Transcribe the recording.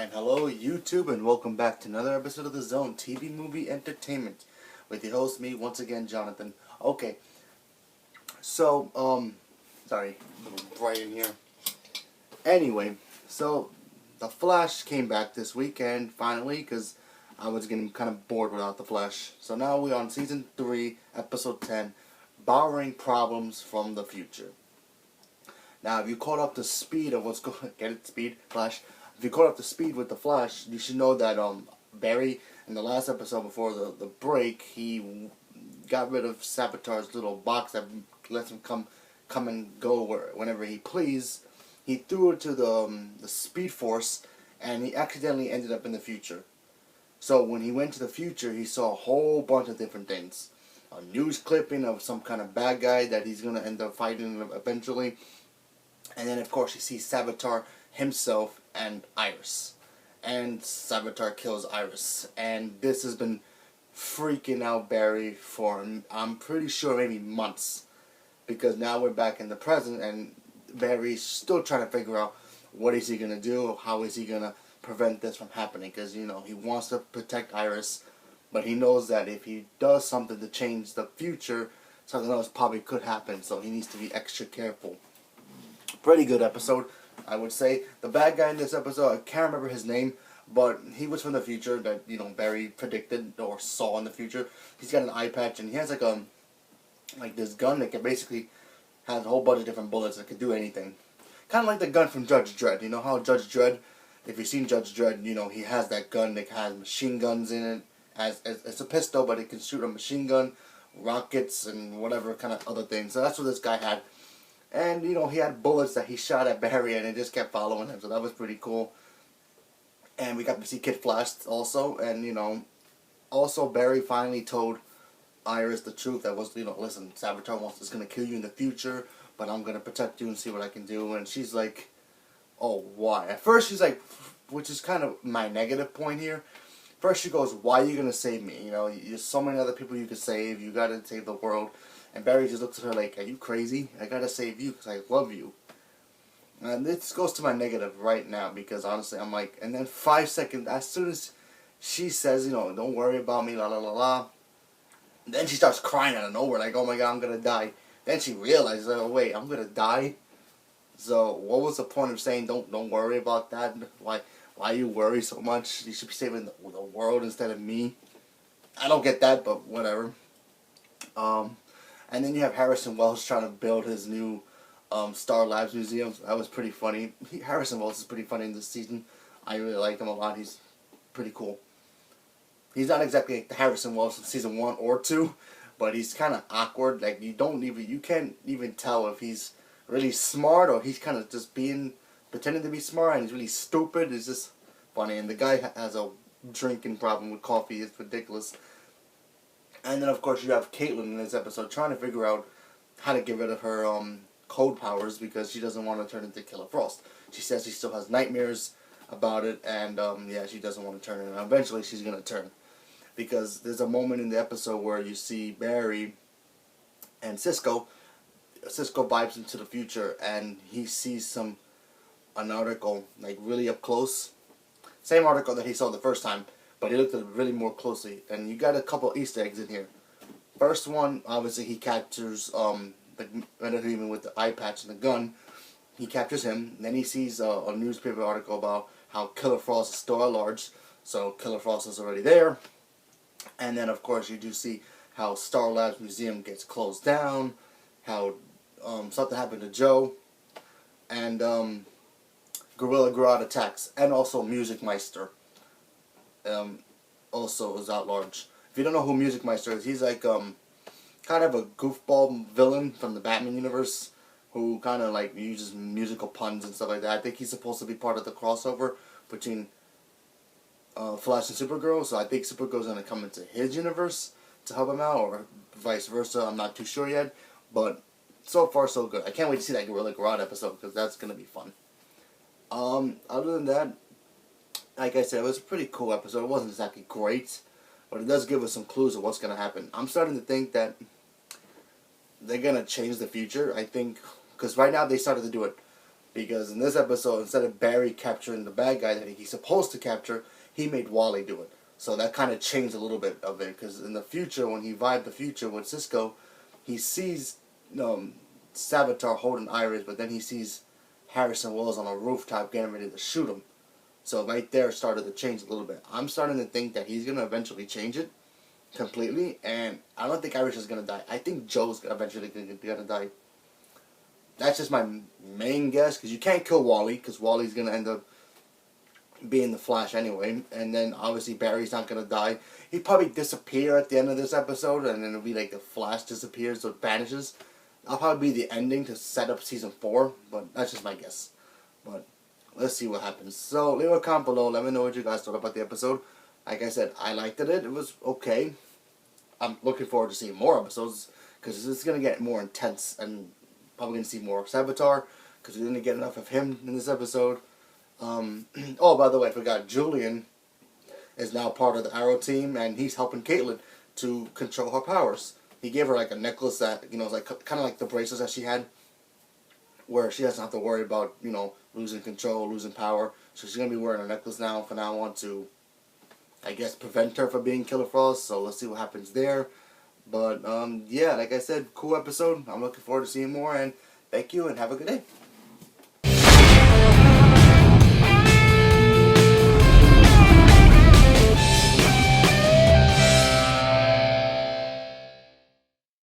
And hello YouTube, and welcome back to another episode of The Zone TV Movie Entertainment with your host, me, once again, Jonathan. Okay, so, sorry, a little bright in here. Anyway, so, The Flash came back this weekend, finally, because I was getting kind of bored without The Flash. So now we're on Season 3, Episode 10, Borrowing Problems from the Future. Now, if you caught up to speed of what's going get it, speed, Flash. If you caught up to speed with the Flash, you should know that Barry, in the last episode before the break, he got rid of Savitar's little box that lets him come and go whenever he please. He threw it to the Speed Force, and he accidentally ended up in the future. So when he went to the future, he saw a whole bunch of different things. A news clipping of some kind of bad guy that he's going to end up fighting eventually. And then, of course, he sees Savitar himself and Iris. And Savitar kills Iris. And this has been freaking out Barry for, I'm pretty sure, maybe months. Because now we're back in the present, and Barry's still trying to figure out what is he going to do, how is he going to prevent this from happening. Because, you know, he wants to protect Iris, but he knows that if he does something to change the future, something else probably could happen. So he needs to be extra careful. Pretty good episode, I would say. The bad guy in this episode, I can't remember his name, but he was from the future that, you know, Barry predicted or saw in the future. He's got an eye patch, and he has like this gun that can basically has a whole bunch of different bullets that can do anything. Kind of like the gun from Judge Dredd. You know how Judge Dredd, if you've seen Judge Dredd, you know he has that gun that has machine guns in it. It's a pistol, but it can shoot a machine gun, rockets, and whatever kind of other things. So that's what this guy had. And, you know, he had bullets that he shot at Barry, and it just kept following him, so that was pretty cool. And we got to see Kid Flash also, and, you know, also Barry finally told Iris the truth that was, you know, listen, Savitar is going to kill you in the future, but I'm going to protect you and see what I can do. And she's like, oh, why? At first she's like, which is kind of my negative point here. First she goes, why are you going to save me? You know, there's so many other people you could save. You got to save the world. And Barry just looks at her like, are you crazy? I gotta save you because I love you. And this goes to my negative right now because honestly I'm like, and then 5 seconds, as soon as she says, you know, don't worry about me, la la la la, then she starts crying out of nowhere like, oh my god, I'm gonna die. Then she realizes, oh wait, I'm gonna die? So what was the point of saying don't worry about that? Why you worry so much? You should be saving the world instead of me. I don't get that, but whatever. And then you have Harrison Wells trying to build his new Star Labs museum. That was pretty funny. Harrison Wells is pretty funny in this season. I really like him a lot. He's pretty cool. He's not exactly like the Harrison Wells from season 1 or 2, but he's kind of awkward. Like you can't even tell if he's really smart or he's kind of just pretending to be smart and he's really stupid. It's just funny. And the guy has a drinking problem with coffee. It's ridiculous. And then, of course, you have Caitlin in this episode trying to figure out how to get rid of her code powers because she doesn't want to turn into Killer Frost. She says she still has nightmares about it, and yeah, she doesn't want to turn it. And eventually, she's going to turn. Because there's a moment in the episode where you see Barry and Cisco. Cisco vibes into the future, and he sees an article, like, really up close. Same article that he saw the first time. But he looked at it really more closely, and you got a couple Easter eggs in here. First one, obviously, he captures the human with the eye patch and the gun. He captures him. And then he sees a newspaper article about how Killer Frost is still at large, so Killer Frost is already there. And then, of course, you do see how Star Labs Museum gets closed down, how something happened to Joe, and Gorilla Grodd attacks, and also Music Meister. Also is at large. If you don't know who Music Meister is, he's like kind of a goofball villain from the Batman universe who kind of like uses musical puns and stuff like that. I think he's supposed to be part of the crossover between Flash and Supergirl, so I think Supergirl's going to come into his universe to help him out, or vice versa. I'm not too sure yet, but so far so good. I can't wait to see that Gorilla Grodd episode because that's going to be fun. Other than that, like I said, it was a pretty cool episode. It wasn't exactly great, but it does give us some clues of what's going to happen. I'm starting to think that they're going to change the future, I think, because right now they started to do it. Because in this episode, instead of Barry capturing the bad guy that he's supposed to capture, he made Wally do it. So that kind of changed a little bit of it. Because in the future, when he vibed the future with Cisco, he sees Savitar holding Iris, but then he sees Harrison Wells on a rooftop getting ready to shoot him. So right there started to change a little bit. I'm starting to think that he's going to eventually change it completely, and I don't think Iris is going to die. I think Joe's eventually going to die. That's just my main guess, because you can't kill Wally, because Wally's going to end up being the Flash anyway, and then obviously Barry's not going to die. He'd probably disappear at the end of this episode, and then it'll be like the Flash disappears, so it vanishes. That'll probably be the ending to set up season 4, but that's just my guess. But let's see what happens. So leave a comment below, let me know what you guys thought about the episode. Like I said, I liked it, it was okay. I'm looking forward to seeing more episodes, because it's going to get more intense, and probably going to see more of Savitar, because we didn't get enough of him in this episode. Oh, by the way, I forgot, Julian is now part of the Arrow team, and he's helping Caitlin to control her powers. He gave her like a necklace that, you know, is like kind of like the bracelets that she had, where she doesn't have to worry about, you know, losing control, losing power. So she's going to be wearing a necklace now from now on to, I guess, prevent her from being Killer Frost. So let's see what happens there. But, yeah, like I said, cool episode. I'm looking forward to seeing more, and thank you, and have a good day.